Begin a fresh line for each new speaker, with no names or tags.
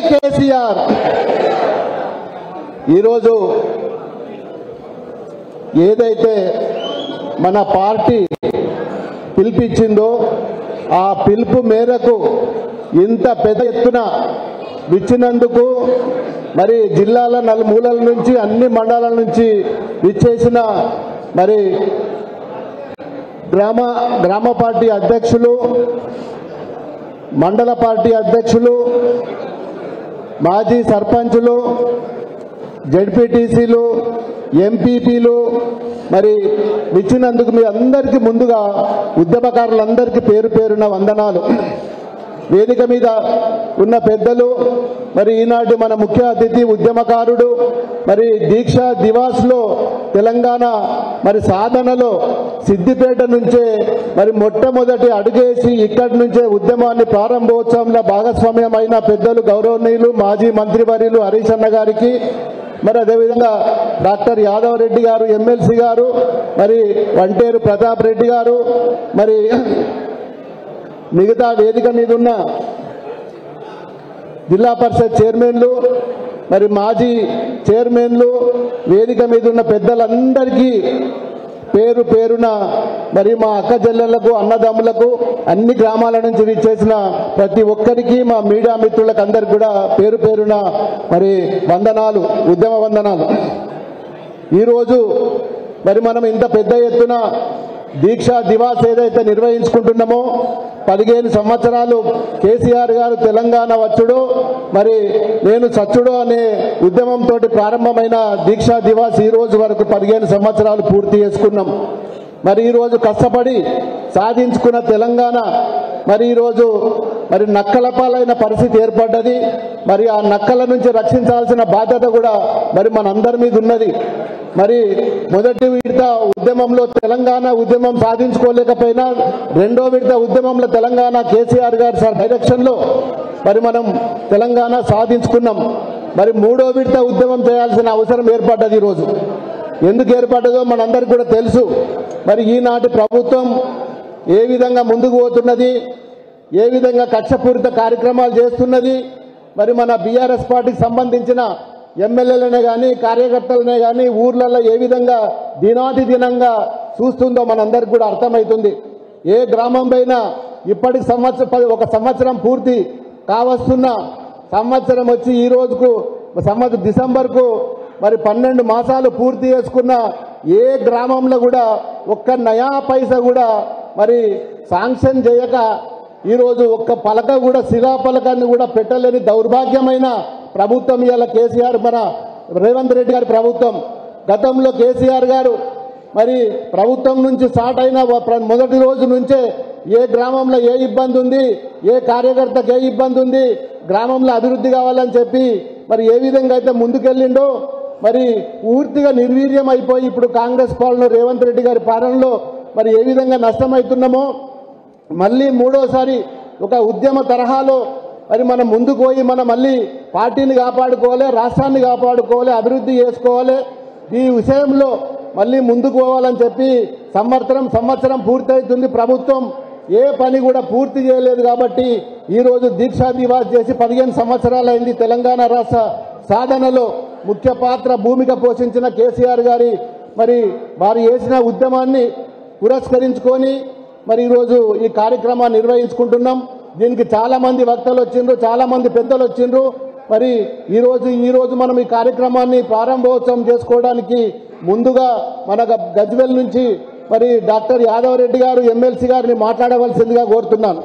కేసీఆర్. ఈరోజు ఏదైతే మన పార్టీ పిలిపించిందో ఆ పిలుపు మేరకు ఇంత పెద్ద ఎత్తున విచ్చినందుకు మరి జిల్లాల నలుమూలల నుంచి అన్ని మండలాల నుంచి విచ్చేసిన మరి గ్రామ పార్టీ అధ్యక్షులు, మండల పార్టీ అధ్యక్షులు, మాజీ సర్పంచులు, జెడ్పీటీసీలు, ఎంపీపీలు మరి ఇచ్చినందుకు మీ అందరికీ ముందుగా ఉద్యమకారులందరికీ పేరు పేరున వందనాలు. వేదిక మీద ఉన్న పెద్దలు, మరి ఈనాటి మన ముఖ్య అతిథి ఉద్యమకారుడు, మరి దీక్ష దివాస్లో తెలంగాణ మరి సాధనలో సిద్దిపేట నుంచే మరి మొట్టమొదటి అడుగేసి ఇక్కడి నుంచే ఉద్యమాన్ని ప్రారంభోత్సవంలో భాగస్వామ్యమైన పెద్దలు గౌరవనీయులు మాజీ మంత్రివర్యులు హరీష్ అన్న గారికి, మరి అదేవిధంగా డాక్టర్ యాదవ్ రెడ్డి గారు ఎమ్మెల్సీ గారు, మరి వంటేరు ప్రతాప్ రెడ్డి గారు, మరి మిగతా వేదిక మీద ఉన్న జిల్లా పరిషత్ చైర్మన్లు, మరి మాజీ చైర్మన్లు, వేదిక మీద ఉన్న పెద్దలందరికీ పేరు పేరున మరి మా అక్క చెల్లెళ్లకు, అన్నదమ్ములకు, అన్ని గ్రామాల నుంచి విచ్చేసిన ప్రతి ఒక్కరికి, మా మీడియా మిత్రులకు అందరికి కూడా పేరు పేరున మరి వందనాలు, ఉద్యమ వందనాలు. ఈరోజు మరి మనం ఇంత పెద్ద ఎత్తున దీక్షా దివాస్ ఏదైతే నిర్వహించుకుంటున్నామో 15 సంవత్సరాలు కేసీఆర్ గారు తెలంగాణ వచ్చుడు, మరి నేను సచ్చుడు అనే ఉద్యమంతో ప్రారంభమైన దీక్షా దివాస్ ఈ రోజు వరకు 15 సంవత్సరాలు పూర్తి చేసుకున్నాం. మరి ఈరోజు కష్టపడి సాధించుకున్న తెలంగాణ మరి ఈరోజు మరి నక్కల పాలైన పరిస్థితి ఏర్పడ్డది. మరి ఆ నక్కల నుంచి రక్షించాల్సిన బాధ్యత కూడా మరి మనందరి మీద ఉన్నది. మరి మొదటి విడత ఉద్యమంలో తెలంగాణ ఉద్యమం సాధించుకోలేకపోయినా రెండో విడత ఉద్యమంలో తెలంగాణ కేసీఆర్ గారి డైరెక్షన్లో మరి మనం తెలంగాణ సాధించుకున్నాం. మరి మూడో విడత ఉద్యమం చేయాల్సిన అవసరం ఏర్పడ్డది. ఈరోజు ఎందుకు ఏర్పడ్డదో మనందరికీ కూడా తెలుసు. మరి ఈనాటి ప్రభుత్వం ఏ విధంగా ముందుకు పోతున్నది, ఏ విధంగా కక్షపూరిత కార్యక్రమాలు చేస్తున్నది, మరి మన బీఆర్ఎస్ పార్టీకి సంబంధించిన ఎమ్మెల్యేలనే కానీ కార్యకర్తలనే కానీ ఊర్లలో ఏ విధంగా దినాటి దినంగా చూస్తుందో మనందరికి కూడా అర్థమవుతుంది. ఏ గ్రామం పైన ఇప్పటి ఒక సంవత్సరం పూర్తి కావస్తున్న సంవత్సరం వచ్చి ఈ రోజుకు డిసెంబర్కు మరి 12 మాసాలు పూర్తి చేసుకున్న ఏ గ్రామంలో కూడా ఒక్క నయా పైసా కూడా మరి శాంక్షన్ చేయక ఈరోజు ఒక్క పలక కూడా శిలా పలకాన్ని కూడా పెట్టలేని దౌర్భాగ్యమైన ప్రభుత్వం ఇవాళ కేసీఆర్ మన రేవంత్ రెడ్డి గారి ప్రభుత్వం. గతంలో కేసీఆర్ గారు మరి ప్రభుత్వం నుంచి స్టార్ట్ అయిన మొదటి రోజు నుంచే ఏ గ్రామంలో ఏ ఇబ్బంది ఉంది, ఏ కార్యకర్తకు ఏ ఇబ్బంది ఉంది, గ్రామంలో అభివృద్ధి కావాలని చెప్పి మరి ఏ విధంగా అయితే ముందుకెళ్ళిండో మరి పూర్తిగా నిర్వీర్యం అయిపోయి ఇప్పుడు కాంగ్రెస్ పాలన రేవంత్ రెడ్డి గారి పాలనలో మరి ఏ విధంగా నష్టమవుతున్నామో మళ్ళీ మూడోసారి ఒక ఉద్యమ తరహాలో మరి మనం ముందుకు పోయి మనం మళ్ళీ పార్టీని కాపాడుకోవాలి, రాష్ట్రాన్ని కాపాడుకోవాలి, అభివృద్ధి చేసుకోవాలి. ఈ విషయంలో మళ్ళీ ముందుకు పోవాలని చెప్పి సంవత్సరం పూర్తవుతుంది. ప్రభుత్వం ఏ పని కూడా పూర్తి చేయలేదు కాబట్టి ఈరోజు దీక్షా దివాస్ చేసి 15 సంవత్సరాలైంది. తెలంగాణ రాష్ట్ర సాధనలో ముఖ్య పాత్ర భూమిక పోషించిన కేసీఆర్ గారి మరి వారు చేసిన ఉద్యమాన్ని పురస్కరించుకొని మరి ఈరోజు ఈ కార్యక్రమాన్ని నిర్వహించుకుంటున్నాం. దీనికి చాలా మంది వక్తలు వచ్చిండ్రు, చాలా మంది పెద్దలు వచ్చిండ్రు. మరి ఈరోజు మనం ఈ కార్యక్రమాన్ని ప్రారంభోత్సవం చేసుకోవడానికి ముందుగా మన గజ్వేల్ నుంచి మరి డాక్టర్ యాదవ్ రెడ్డి గారు ఎమ్మెల్సీ గారిని మాట్లాడవలసిందిగా కోరుతున్నాను.